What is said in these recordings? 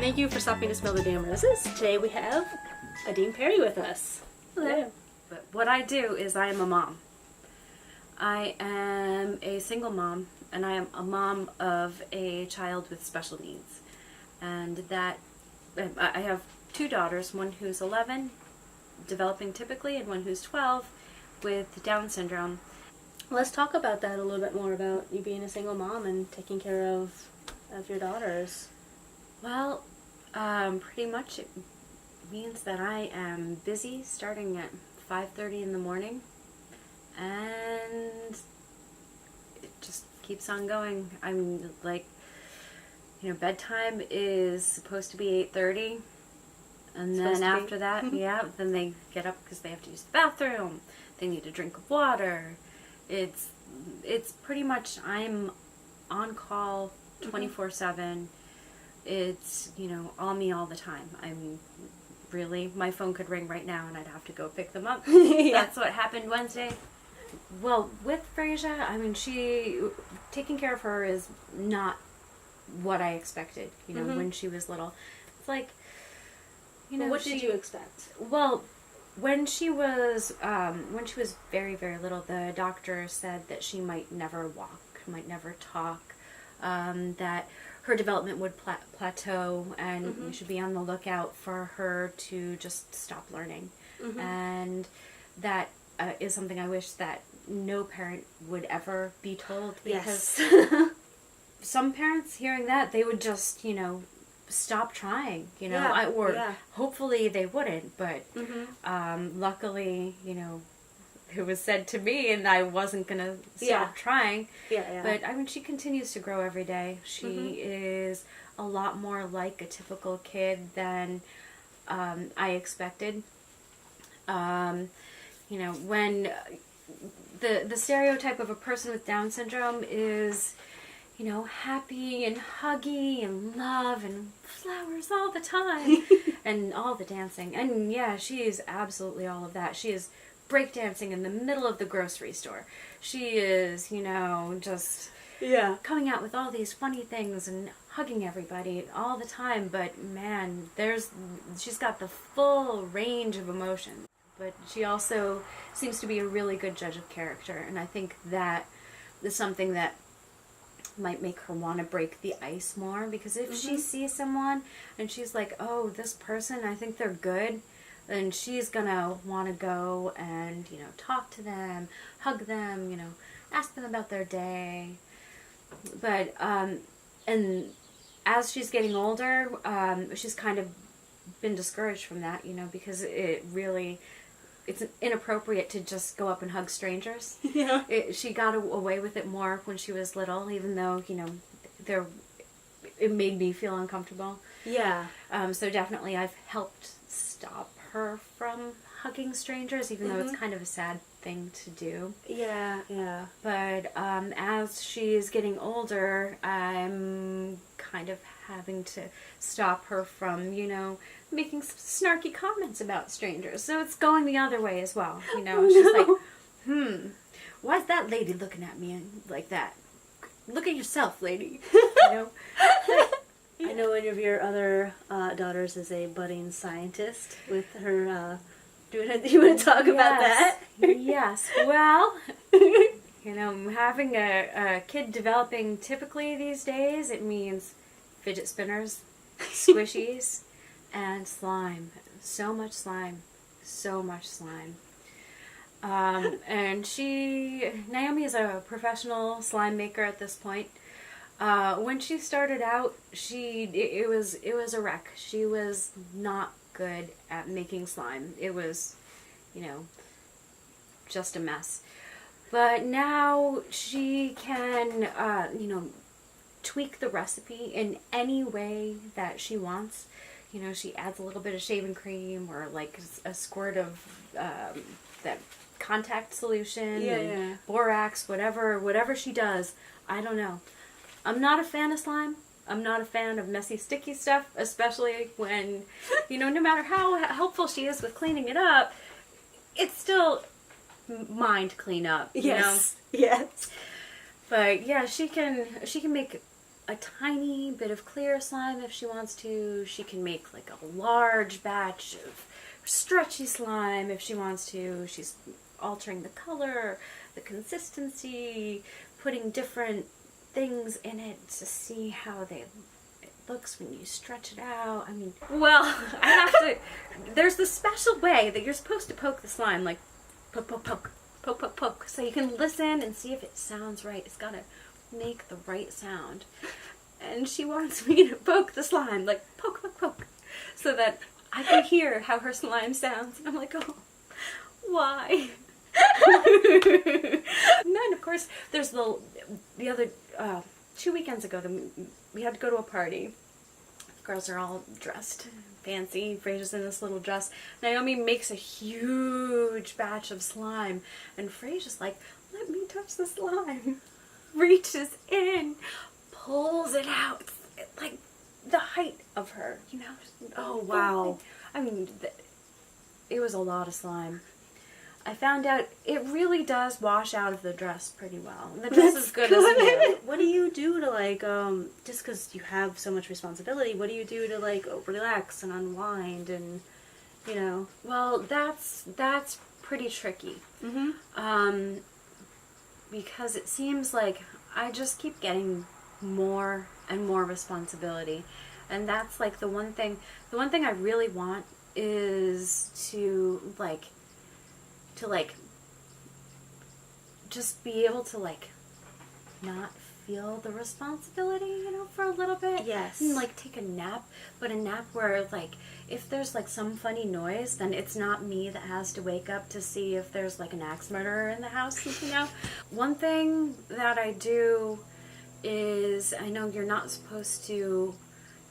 thank you for stopping to smell the damn roses. Today we have Adine Perry with us. Hello. But what I do is I am a mom. I am a single mom, and I am a mom of a child with special needs. And that, I have two daughters, one who's 11, developing typically, and one who's 12 with Down syndrome. Let's talk about that a little bit more, about you being a single mom and taking care of your daughters. Well, pretty much it means that I am busy starting at 5:30 in the morning, and it just keeps on going. I'm like, bedtime is supposed to be 8:30, and then after that, then they get up because they have to use the bathroom. They need a drink of water. It's pretty much, I'm on call 24/7. It's, all me all the time. I'm really, my phone could ring right now and I'd have to go pick them up. Yeah. That's what happened Wednesday. Well, with Frasier, taking care of her is not what I expected, when she was little. It's like, what did you expect? Well, when she was very, very little, the doctor said that she might never walk, might never talk, that her development would plateau, and we should be on the lookout for her to just stop learning. And that is something I wish that no parent would ever be told, because some parents hearing that, they would just, stop trying, hopefully they wouldn't, but luckily, it was said to me, and I wasn't going to stop trying. But, she continues to grow every day. She is a lot more like a typical kid than I expected. When the stereotype of a person with Down syndrome is, happy and huggy and love and flowers all the time and all the dancing. And yeah, she is absolutely all of that. She is breakdancing in the middle of the grocery store. She is, just coming out with all these funny things and hugging everybody all the time. But man, she's got the full range of emotion. But she also seems to be a really good judge of character, and I think that is something that might make her want to break the ice more, because if she sees someone and she's like, oh, this person, I think they're good, then she's gonna want to go and, talk to them, hug them, ask them about their day. But, and as she's getting older, she's kind of been discouraged from that, because it's inappropriate to just go up and hug strangers. Yeah. She got away with it more when she was little, even though, it made me feel uncomfortable. Yeah. So definitely I've helped stop her from hugging strangers, even though it's kind of a sad thing to do. Yeah. But as she's getting older, I'm kind of having to stop her from, making snarky comments about strangers. So it's going the other way as well. She's like, why's that lady looking at me like that? Look at yourself, lady. I know one of your other daughters is a budding scientist with her, do you want to talk about that? Yes. Well, having a kid developing typically these days, it means fidget spinners, squishies, and slime. So much slime. And Naomi is a professional slime maker at this point. When she started out, it was a wreck. She was not good at making slime. It was, just a mess. But now she can, tweak the recipe in any way that she wants. She adds a little bit of shaving cream or like a squirt of that contact solution, borax, whatever she does. I don't know. I'm not a fan of slime. I'm not a fan of messy, sticky stuff, especially when, no matter how helpful she is with cleaning it up, it's still mine to clean up, Yes. But yeah, she can make a tiny bit of clear slime if she wants to. She can make like a large batch of stretchy slime if she wants to. She's altering the color, the consistency, putting different things in it to see how it looks when you stretch it out. I mean, well, I have to, there's this special way that you're supposed to poke the slime, like poke, poke, poke, poke, poke, poke, so you can listen and see if it sounds right. It's gotta make the right sound. And she wants me to poke the slime, like poke, poke, poke, so that I can hear how her slime sounds. And I'm like, oh, why? And then, of course, there's the other, 2 weekends ago, we had to go to a party. The girls are all dressed fancy. Frasia's in this little dress. Naomi makes a huge batch of slime. And Frasia's like, let me touch the slime. Reaches in, pulls it out, like the height of her, you know. Oh, wow. I mean, it was a lot of slime. I found out it really does wash out of the dress pretty well. The dress is good as new. What do you do to, like, just because you have so much responsibility, what do you do to, like, relax and unwind and, you know? Well, that's pretty tricky. Because it seems like I just keep getting more and more responsibility. And that's like the one thing I really want is to just be able to like not feel the responsibility, you know, for a little bit. Yes. And like take a nap, but a nap where like if there's like some funny noise, then it's not me that has to wake up to see if there's like an axe murderer in the house, you know. One thing that I do is, I know you're not supposed to,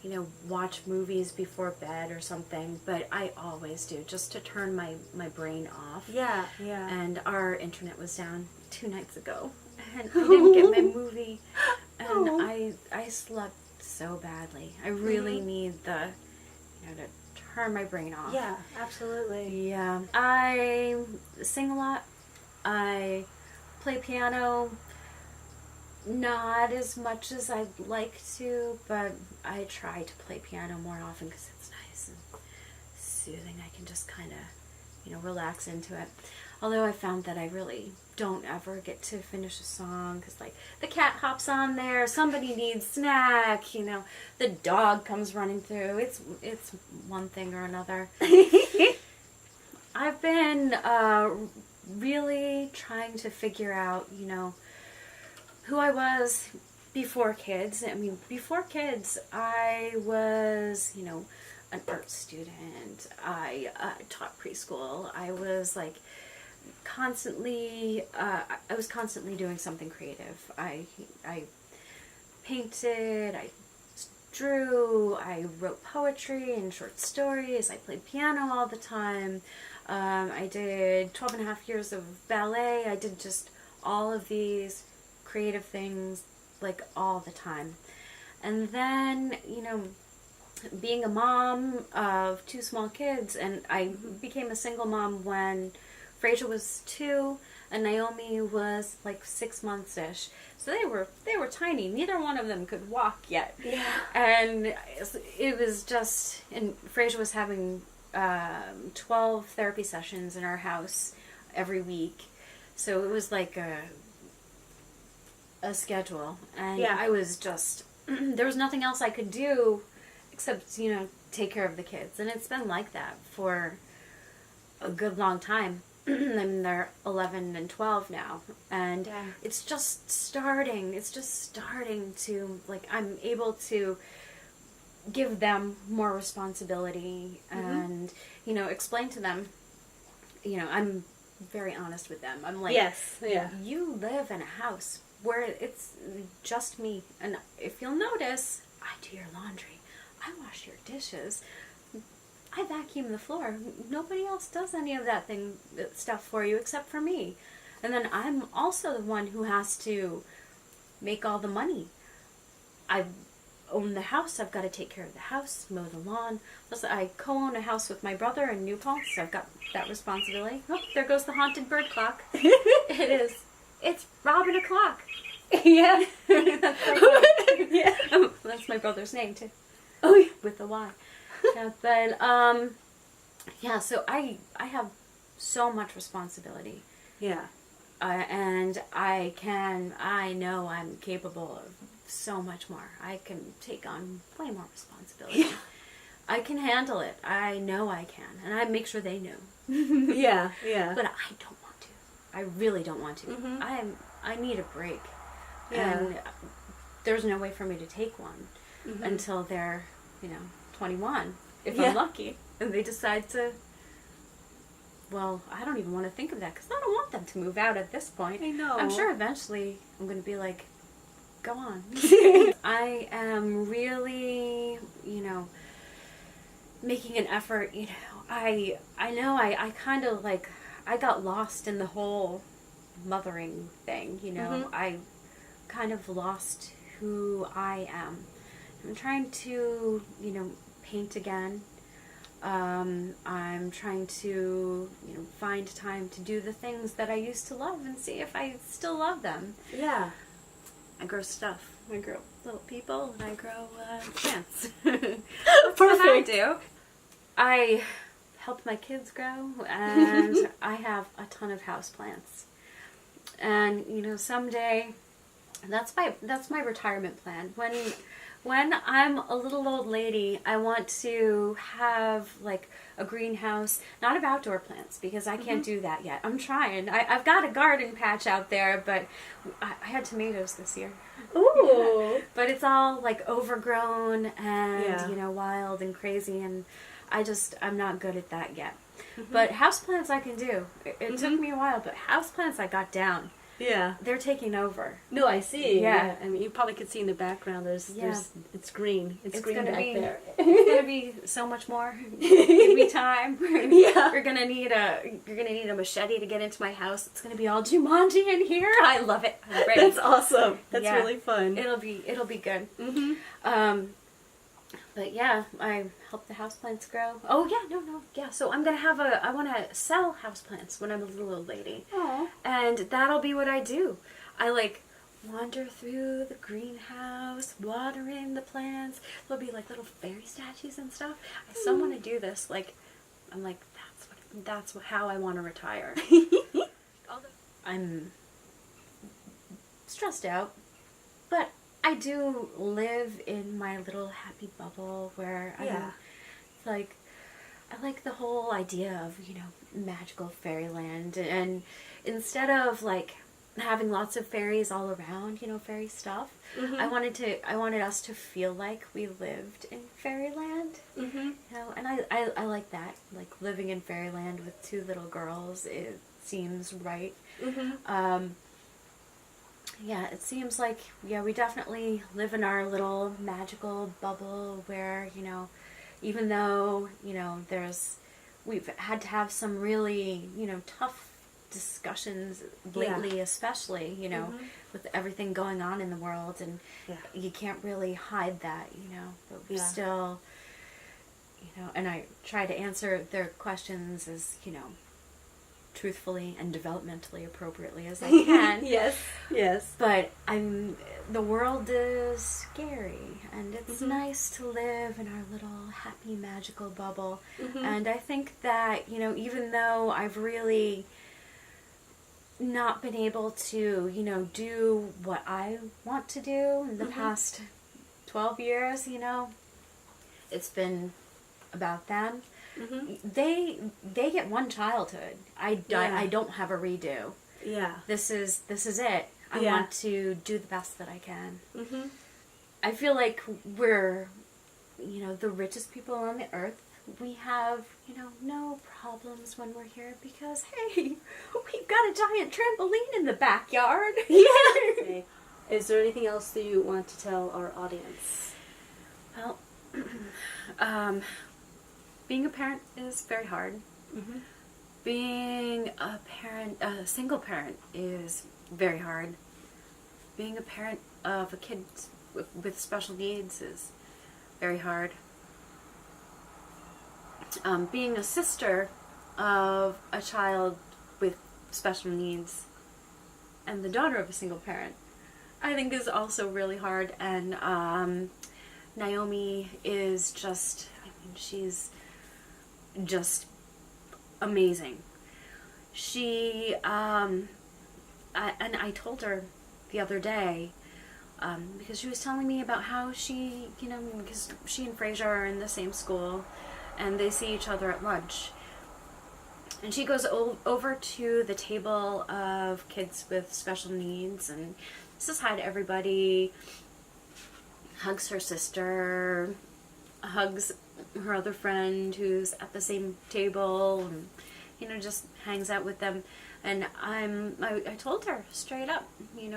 you know, watch movies before bed or something, but I always do, just to turn my brain off. Yeah, yeah. And our internet was down 2 nights ago, and I didn't get my movie, and I slept so badly. I really need the, you know, to turn my brain off. Yeah, absolutely. Yeah. I sing a lot. I play piano. Not as much as I'd like to, but I try to play piano more often because it's nice and soothing. I can just kind of, you know, relax into it. Although I found that I really don't ever get to finish a song because, like, the cat hops on there, somebody needs snack, you know, the dog comes running through. It's one thing or another. I've been really trying to figure out, you know, who I was before kids. I mean, before kids, I was, you know, an art student. I taught preschool. I was like constantly, I was constantly doing something creative. I painted, I drew, I wrote poetry and short stories. I played piano all the time. I did 12 and a half years of ballet. I did just all of these creative things like all the time. And then, you know, being a mom of 2 small kids, and I became a single mom when Frasia was 2 and Naomi was like 6 months-ish. So they were tiny. Neither one of them could walk yet. Yeah. And it was just, and Frasia was having 12 therapy sessions in our house every week. So it was like a schedule, and yeah. I was just, there was nothing else I could do except, you know, take care of the kids. And it's been like that for a good long time. I mean, they're 11 and 12 now, and it's just starting to, like, I'm able to give them more responsibility and, you know, explain to them, you know, I'm very honest with them. I'm like, yes, yeah. You live in a house where it's just me, and if you'll notice, I do your laundry, I wash your dishes, I vacuum the floor. Nobody else does any of that stuff for you except for me. And then I'm also the one who has to make all the money. I own the house. I've got to take care of the house, mow the lawn. Plus, I co-own a house with my brother in New Paltz, so I've got that responsibility. Oh, there goes the haunted bird clock. It is. It's Robin o'clock. Yeah. Yeah. That's my brother's name too. Oh, yeah. With a Y. Yeah, but yeah. So I have so much responsibility. Yeah. And I know I'm capable of so much more. I can take on way more responsibility. Yeah. I can handle it. I know I can. And I make sure they know. Yeah, yeah. But I don't want to. I really don't want to. Mhm. I need a break. Yeah. And there's no way for me to take one Mhm. until they're, 21, if Yeah. I'm lucky. And they decide to, well, I don't even want to think of that because I don't want them to move out at this point. I know. I'm sure eventually I'm going to be like, go on. I am really, making an effort, I know I kind of like, I got lost in the whole mothering thing, Mhm. I kind of lost who I am. I'm trying to, paint again. I'm trying to, find time to do the things that I used to love and see if I still love them. Yeah. I grow stuff. I grow little people and I grow plants. Perfect. What I do. I help my kids grow and I have a ton of houseplants. And someday that's my retirement plan. When I'm a little old lady, I want to have like a greenhouse, not of outdoor plants because I can't do that yet. I'm trying. I've got a garden patch out there, but I had tomatoes this year. Ooh. But it's all like overgrown and Yeah. wild and crazy, and I'm not good at that yet. But houseplants I can do. It took me a while, but houseplants I got down. Yeah. They're taking over. No, I see. Yeah. I mean, you probably could see in the background. There's it's green. It's green gonna back be, there. It's gonna be so much more. Give me time. Yeah. You're gonna need a machete to get into my house. It's gonna be all Jumanji in here. I love it. I'm ready. That's awesome. That's Yeah. really fun. It'll be good. Mhm. But yeah, I help the houseplants grow. Oh yeah, no, yeah. So I'm gonna I want to sell houseplants when I'm a little old lady. Aw. And that'll be what I do. I like wander through the greenhouse, watering the plants. There'll be like little fairy statues and stuff. I so want to do this. Like, I'm like, that's how I want to retire. I'm stressed out, but I do live in my little happy bubble where Yeah. I like the whole idea of, magical fairyland. And instead of like having lots of fairies all around, fairy stuff, I wanted us to feel like we lived in fairyland. Mhm. And I like that. Like living in fairyland with two little girls, it seems right. Mhm. Yeah, it seems like, we definitely live in our little magical bubble where, even though, we've had to have some really, tough discussions lately, especially, with everything going on in the world, and you can't really hide that, but we're still, and I try to answer their questions as, truthfully and developmentally appropriately as I can. Yes. But the world is scary, and it's nice to live in our little happy magical bubble. And I think that, even though I've really not been able to, do what I want to do in the past 12 years, it's been about them. They get one childhood. I don't have a redo. Yeah. This is it. I want to do the best that I can. I feel like we're, the richest people on the earth. We have, no problems when we're here because, hey, we've got a giant trampoline in the backyard. Okay. Is there anything else that you want to tell our audience? Well, being a parent is very hard. Being a single parent is very hard. Being a parent of a kid with special needs is very hard. Being a sister of a child with special needs and the daughter of a single parent I think is also really hard. And Naomi is just, I mean, she's just amazing. She, I told her the other day, because she was telling me about how she, because she and Frasier are in the same school, and they see each other at lunch. And she goes over to the table of kids with special needs and says hi to everybody, hugs her sister, hugs her other friend who's at the same table, and just hangs out with them. And I told her straight up, you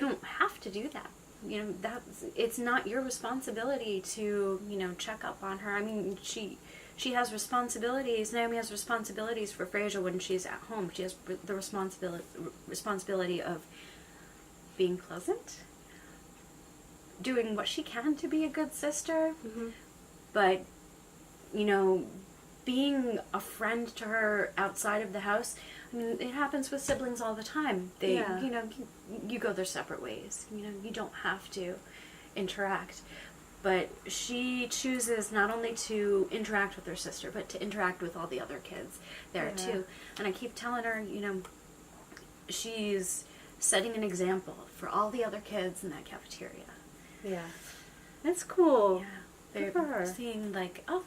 don't have to do that. It's not your responsibility to, check up on her. I mean, she has Naomi has responsibilities for Frasier when she's at home. She has the responsibility of being pleasant, doing what she can to be a good sister, but, being a friend to her outside of the house. I mean, it happens with siblings all the time. They, you go their separate ways. You don't have to interact. But she chooses not only to interact with her sister, but to interact with all the other kids there too. And I keep telling her, she's setting an example for all the other kids in that cafeteria. Yeah. That's cool. Yeah. They're seeing like, oh,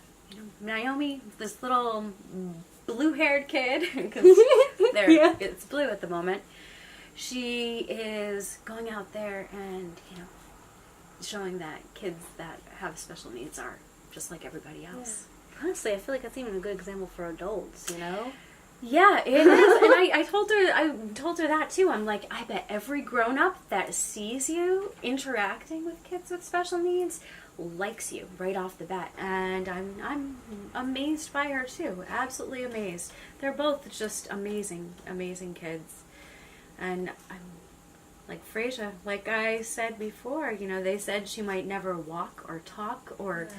Naomi, this little blue-haired kid, because it's blue at the moment. She is going out there and, showing that kids that have special needs are just like everybody else. Yeah. Honestly, I feel like that's even a good example for adults, Yeah, it is. And I told her that too. I'm like, I bet every grown-up that sees you interacting with kids with special needs likes you right off the bat. And I'm amazed by her too. Absolutely amazed. They're both just amazing kids. And I'm like Frasier, like I said before, they said she might never walk or talk, or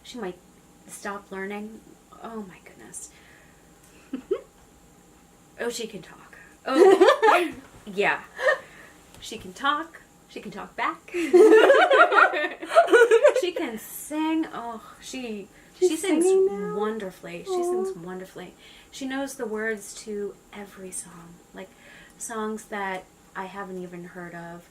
she might stop learning. Oh my goodness. Oh, she can talk. Oh, yeah. She can talk. She can talk back. She can sing. Oh, she sings wonderfully. She sings wonderfully. She knows the words to every song, like songs that I haven't even heard of.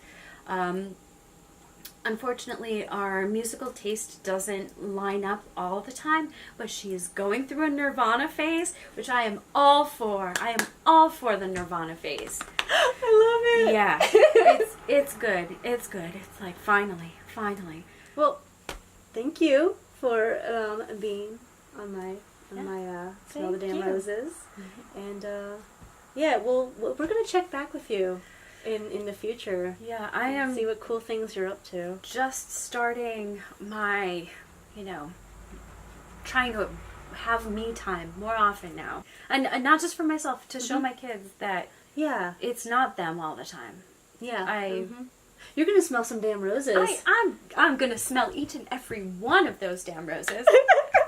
Unfortunately, our musical taste doesn't line up all the time, but she's going through a Nirvana phase, which I am all for. I am all for the Nirvana phase. I love it. Yeah, it's good. It's good. It's like finally. Well, thank you for being on my Smell the Damn Roses, and we're gonna check back with you in the future. Yeah, I am. See what cool things you're up to. Just starting my, trying to have me time more often now, and not just for myself, to show my kids that it's not them all the time. Yeah, you're gonna smell some damn roses. I'm gonna smell each and every one of those damn roses.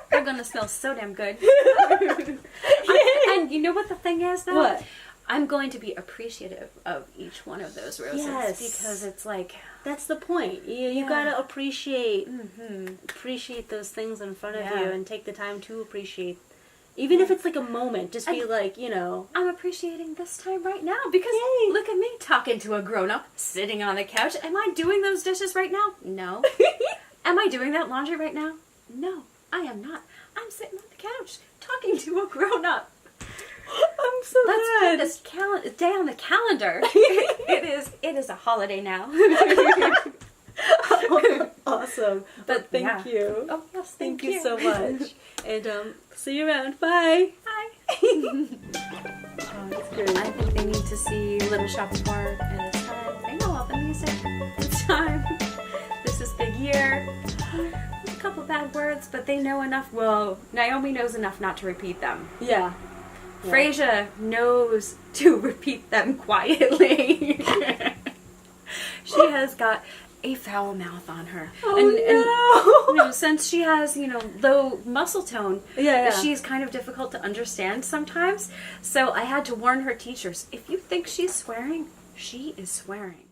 They're gonna smell so damn good. And you know what the thing is, though? What? I'm going to be appreciative of each one of those roses. Yes. Because it's like... That's the point. You gotta appreciate those things in front of you, and take the time to appreciate. Even if it's like a moment, just be like, I'm appreciating this time right now, because look at me talking to a grown-up, sitting on the couch. Am I doing those dishes right now? No. Am I doing that laundry right now? No, I am not. I'm sitting on the couch, talking to a grown-up. I'm so glad. Let's put this day on the calendar. It is a holiday now. Awesome. But thank you. Oh, yes, thank you so much. And see you around. Bye. Bye. Oh, that's great. I think they need to see Little Shop of Art, and it's time. They know all the music. It's time. This is big year. A couple bad words, but they know enough. Well, Naomi knows enough not to repeat them. Yeah. Frasier knows to repeat them quietly. She has got a foul mouth on her. And since she has, low muscle tone, she's kind of difficult to understand sometimes. So I had to warn her teachers, if you think she's swearing, She is swearing.